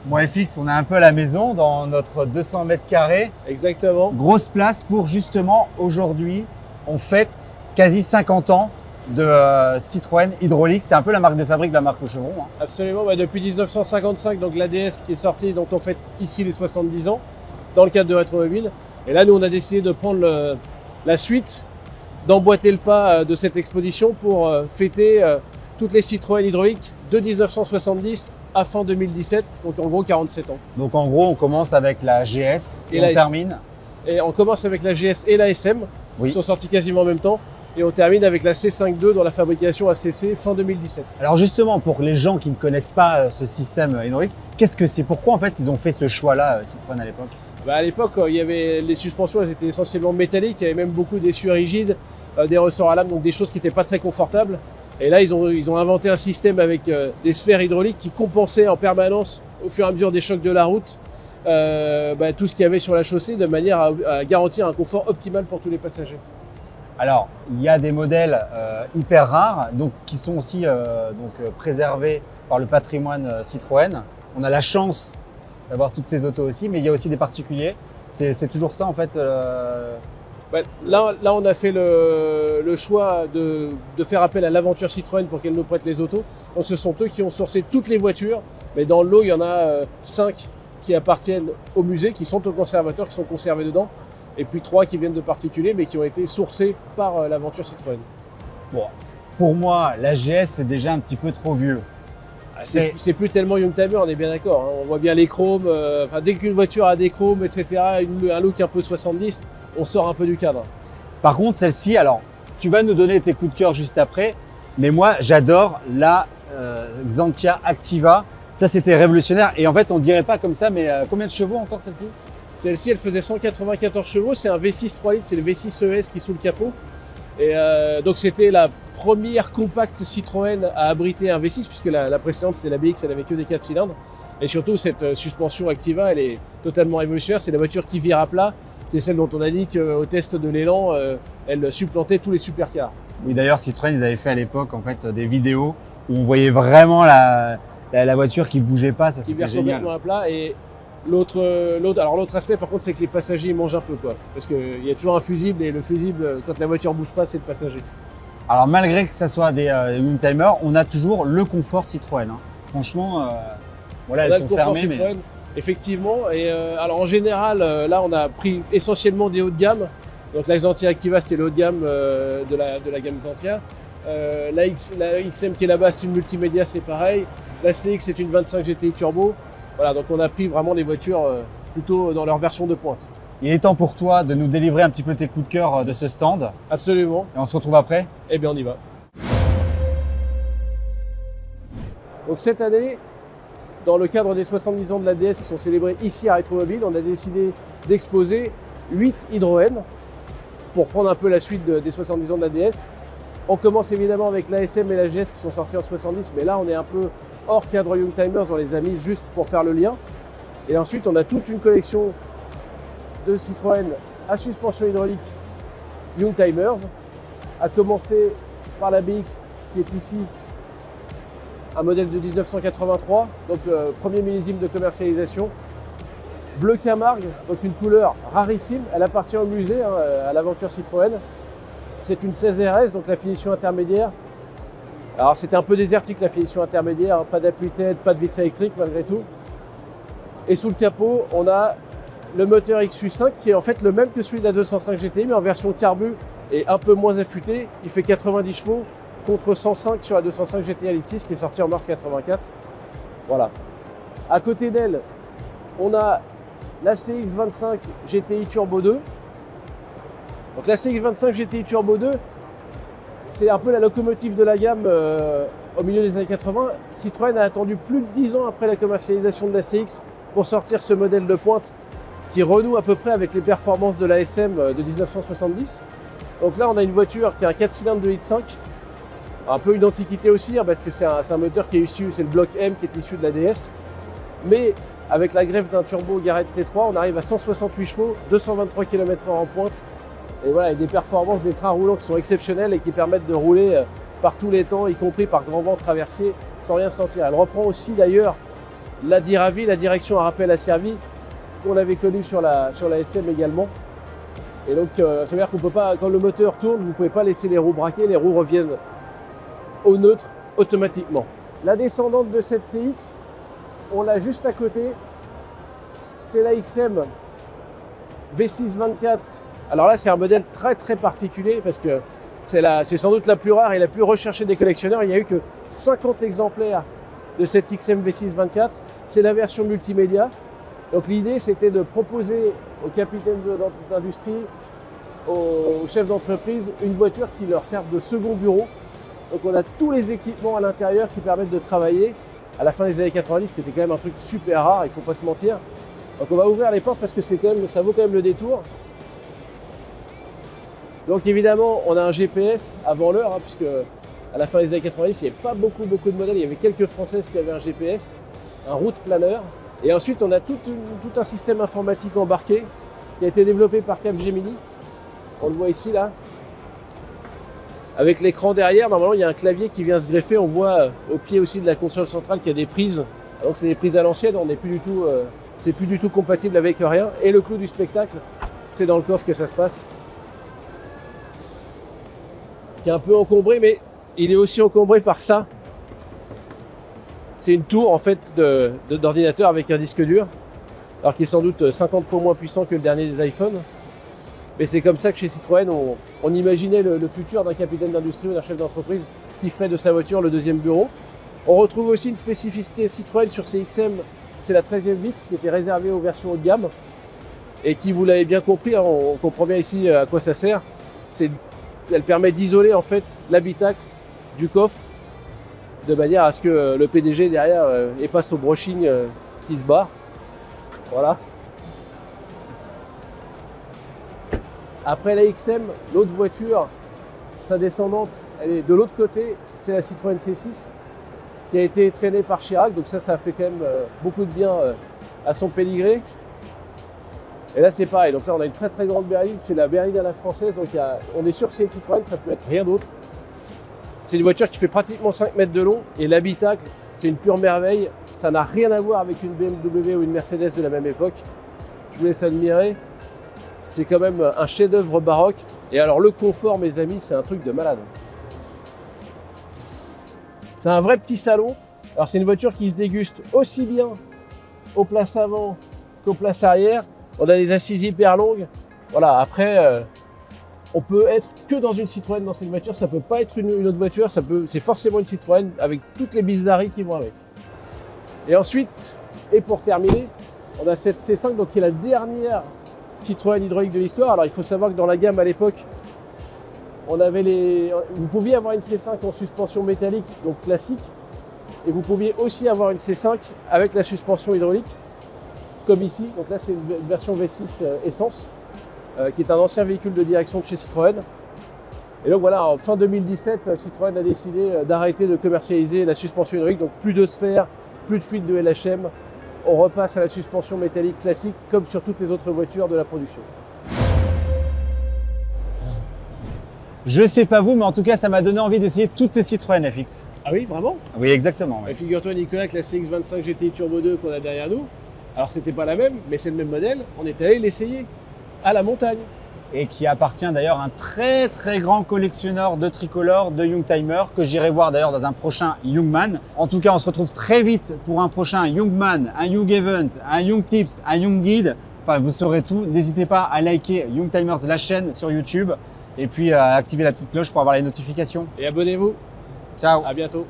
Bon FX, on est un peu à la maison dans notre 200 mètres carrés. Exactement. Grosse place pour justement aujourd'hui, on fête quasi 50 ans de Citroën hydraulique. C'est un peu la marque de fabrique de la marque au chevron. Hein. Absolument, depuis 1955, donc l'ADS qui est sortie, dont on fête ici les 70 ans, dans le cadre de Rétromobile. Et là, nous, on a décidé de prendre la suite, d'emboîter le pas de cette exposition pour fêter toutes les Citroën hydrauliques de 1970 à fin 2017, donc en gros 47 ans. Donc en gros, on commence avec la GS et on termine. Et on commence avec la GS et la SM, qui sont sortis quasiment en même temps. Et on termine avec la C52 dont la fabrication a cessé fin 2017. Alors justement, pour les gens qui ne connaissent pas ce système hydraulique, qu'est-ce que c'est? Pourquoi en fait ils ont fait ce choix-là, Citroën à l'époque? À l'époque, il y avait les suspensions, elles étaient essentiellement métalliques. Il y avait même beaucoup d'essuies rigides, des ressorts à lame, donc des choses qui n'étaient pas très confortables. Et là, ils ont inventé un système avec des sphères hydrauliques qui compensaient en permanence, au fur et à mesure des chocs de la route, tout ce qu'il y avait sur la chaussée, de manière à garantir un confort optimal pour tous les passagers. Alors, il y a des modèles hyper rares, donc qui sont aussi préservés par le patrimoine Citroën. On a la chance d'avoir toutes ces autos aussi, mais il y a aussi des particuliers. C'est toujours ça en fait. Là, on a fait le choix de faire appel à l'aventure Citroën pour qu'elle nous prête les autos. Donc, ce sont eux qui ont sourcé toutes les voitures, mais dans le lot, il y en a 5 qui appartiennent au musée, qui sont au conservateur, qui sont conservés dedans. Et puis 3 qui viennent de particuliers, mais qui ont été sourcés par l'aventure Citroën. Bon, pour moi, la GS, c'est déjà un petit peu trop vieux. C'est plus tellement Youngtimer, on est bien d'accord. Hein. On voit bien les chromes. Dès qu'une voiture a des chromes, etc., un look un peu 70, on sort un peu du cadre. Par contre, celle-ci, alors, tu vas nous donner tes coups de cœur juste après, mais moi, j'adore la Xantia Activa. Ça, c'était révolutionnaire. Et en fait, on dirait pas comme ça, mais combien de chevaux encore celle-ci? Celle-ci, elle faisait 194 chevaux. C'est un V6 3 litres, c'est le V6 ES qui est sous le capot. Et donc, c'était la première compacte Citroën à abriter un V6, puisque la précédente, c'était la BX, elle avait que des 4 cylindres. Et surtout, cette suspension Activa, elle est totalement révolutionnaire. C'est la voiture qui vire à plat. C'est celle dont on a dit qu'au test de l'élan, elle supplantait tous les supercars. Oui, d'ailleurs, Citroën, ils avaient fait à l'époque en fait, des vidéos où on voyait vraiment la voiture qui bougeait pas. Ça, c'était génial. Complètement à plat. Et l'autre aspect, par contre, c'est que les passagers mangent un peu, quoi. Parce qu'il y a toujours un fusible, et le fusible, quand la voiture bouge pas, c'est le passager. Alors, malgré que ça soit des Youngtimer, on a toujours le confort Citroën. Hein. Franchement, voilà, elles sont fermées. Citroën, mais... Effectivement. Et alors, en général, là, on a pris essentiellement des hauts de gamme. Donc, la Xantia Activa, c'était le haut de gamme de la gamme Xantia. La XM qui est là-bas, c'est une multimédia, c'est pareil. La CX, c'est une 25 GTI Turbo. Voilà, donc on a pris vraiment des voitures plutôt dans leur version de pointe. Il est temps pour toi de nous délivrer un petit peu tes coups de cœur de ce stand. Absolument. Et on se retrouve après? Eh bien, on y va. Donc cette année, dans le cadre des 70 ans de l'ADS qui sont célébrés ici à Rétromobile, on a décidé d'exposer 8 hydro-N pour prendre un peu la suite des 70 ans de l'ADS. On commence évidemment avec la SM et la GS qui sont sortis en 70, mais là on est un peu hors cadre Youngtimers, on les a mises juste pour faire le lien. Et ensuite on a toute une collection de Citroën à suspension hydraulique Youngtimers, à commencer par la BX qui est ici, un modèle de 1983, donc le premier millésime de commercialisation. Bleu Camargue, donc une couleur rarissime, elle appartient au musée, hein, à l'aventure Citroën. C'est une 16 RS, donc la finition intermédiaire. Alors c'était un peu désertique la finition intermédiaire, hein, pas d'appui-tête, pas de vitre électrique malgré tout. Et sous le capot, on a le moteur XU5 qui est en fait le même que celui de la 205 GTI, mais en version carbu et un peu moins affûté. Il fait 90 chevaux contre 105 sur la 205 GTI Elite 6 qui est sortie en mars 84. Voilà. À côté d'elle, on a la CX25 GTI Turbo 2. Donc la CX25 GTI Turbo 2, c'est un peu la locomotive de la gamme au milieu des années 80. Citroën a attendu plus de 10 ans après la commercialisation de la CX pour sortir ce modèle de pointe qui renoue à peu près avec les performances de la SM de 1970. Donc là, on a une voiture qui a un 4 cylindres de litre 5. Un peu une antiquité aussi, hein, parce que c'est un moteur qui est issu, c'est le bloc M qui est issu de la DS. Mais avec la greffe d'un turbo Garrett T3, on arrive à 168 chevaux, 223 km/h en pointe. Et voilà, et des performances des trains roulants qui sont exceptionnelles et qui permettent de rouler par tous les temps, y compris par grand vent traversier, sans rien sentir. Elle reprend aussi d'ailleurs la DIRAVI, la direction à rappel asservi, qu'on avait connu sur la SM également. Et donc, ça veut dire qu'on peut pas, quand le moteur tourne, vous ne pouvez pas laisser les roues braquer, les roues reviennent au neutre automatiquement. La descendante de cette CX, on l'a juste à côté, c'est la XM V624. Alors là, c'est un modèle très très particulier parce que c'est sans doute la plus rare et la plus recherchée des collectionneurs. Il n'y a eu que 50 exemplaires de cette XM V624. C'est la version multimédia. Donc l'idée, c'était de proposer aux capitaines d'industrie, aux chefs d'entreprise, une voiture qui leur serve de second bureau. Donc on a tous les équipements à l'intérieur qui permettent de travailler. À la fin des années 90, c'était quand même un truc super rare, il ne faut pas se mentir. Donc on va ouvrir les portes parce que ça vaut quand même le détour. Donc évidemment, on a un GPS avant l'heure, hein, puisque à la fin des années 90, il n'y avait pas beaucoup de modèles. Il y avait quelques Françaises qui avaient un GPS, un route planeur. Et ensuite, on a tout un système informatique embarqué qui a été développé par Capgemini. On le voit ici, là. Avec l'écran derrière, normalement, il y a un clavier qui vient se greffer. On voit au pied aussi de la console centrale qu'il y a des prises. Donc c'est des prises à l'ancienne, on n'est plus du tout, c'est plus du tout compatible avec rien. Et le clou du spectacle, c'est dans le coffre que ça se passe. Qui est un peu encombré, mais il est aussi encombré par ça. C'est une tour en fait d'ordinateur avec un disque dur, alors qui est sans doute 50 fois moins puissant que le dernier des iPhones. Mais c'est comme ça que chez Citroën, on imaginait le futur d'un capitaine d'industrie ou d'un chef d'entreprise qui ferait de sa voiture le deuxième bureau. On retrouve aussi une spécificité Citroën sur ces XM, c'est la 13e vitre qui était réservée aux versions haut de gamme et qui, vous l'avez bien compris, hein, on comprend bien ici à quoi ça sert. Elle permet d'isoler en fait l'habitacle du coffre de manière à ce que le PDG derrière n'ait pas son brushing qui se barre. Voilà. Après la XM, l'autre voiture, sa descendante, elle est de l'autre côté, c'est la Citroën C6 qui a été traînée par Chirac, donc ça a fait quand même beaucoup de bien à son pédigré. Et là c'est pareil, donc là on a une très très grande berline, c'est la berline à la française, donc on est sûr que c'est une Citroën, ça peut être rien d'autre. C'est une voiture qui fait pratiquement 5 mètres de long et l'habitacle, c'est une pure merveille. Ça n'a rien à voir avec une BMW ou une Mercedes de la même époque. Je vous laisse admirer. C'est quand même un chef-d'œuvre baroque. Et alors le confort, mes amis, c'est un truc de malade. C'est un vrai petit salon. Alors c'est une voiture qui se déguste aussi bien aux places avant qu'aux places arrière. On a des assises hyper longues. Voilà, après... on peut être que dans une Citroën dans cette voiture, ça peut pas être une autre voiture, c'est forcément une Citroën avec toutes les bizarreries qui vont avec. Et ensuite, et pour terminer, on a cette C5 donc qui est la dernière Citroën hydraulique de l'histoire. Alors il faut savoir que dans la gamme à l'époque, vous pouviez avoir une C5 en suspension métallique, donc classique, et vous pouviez aussi avoir une C5 avec la suspension hydraulique, comme ici. Donc là c'est une version V6 essence. Qui est un ancien véhicule de direction de chez Citroën. Et donc voilà, en fin 2017, Citroën a décidé d'arrêter de commercialiser la suspension hydraulique, donc plus de sphères, plus de fuite de LHM. On repasse à la suspension métallique classique, comme sur toutes les autres voitures de la production. Je sais pas vous, mais en tout cas, ça m'a donné envie d'essayer toutes ces Citroën FX. Ah oui, vraiment? Oui, exactement. Oui. Figure-toi, Nicolas, que la CX-25 GTI Turbo 2 qu'on a derrière nous, alors c'était pas la même, mais c'est le même modèle, on est allé l'essayer à la montagne. Et qui appartient d'ailleurs à un très très grand collectionneur de tricolores, de Youngtimer, que j'irai voir d'ailleurs dans un prochain Youngman. En tout cas, on se retrouve très vite pour un prochain Youngman, un Young Event, un Young Tips, un Young Guide. Enfin, vous saurez tout. N'hésitez pas à liker Youngtimers, la chaîne sur YouTube, et puis à activer la petite cloche pour avoir les notifications. Et abonnez-vous. Ciao. À bientôt.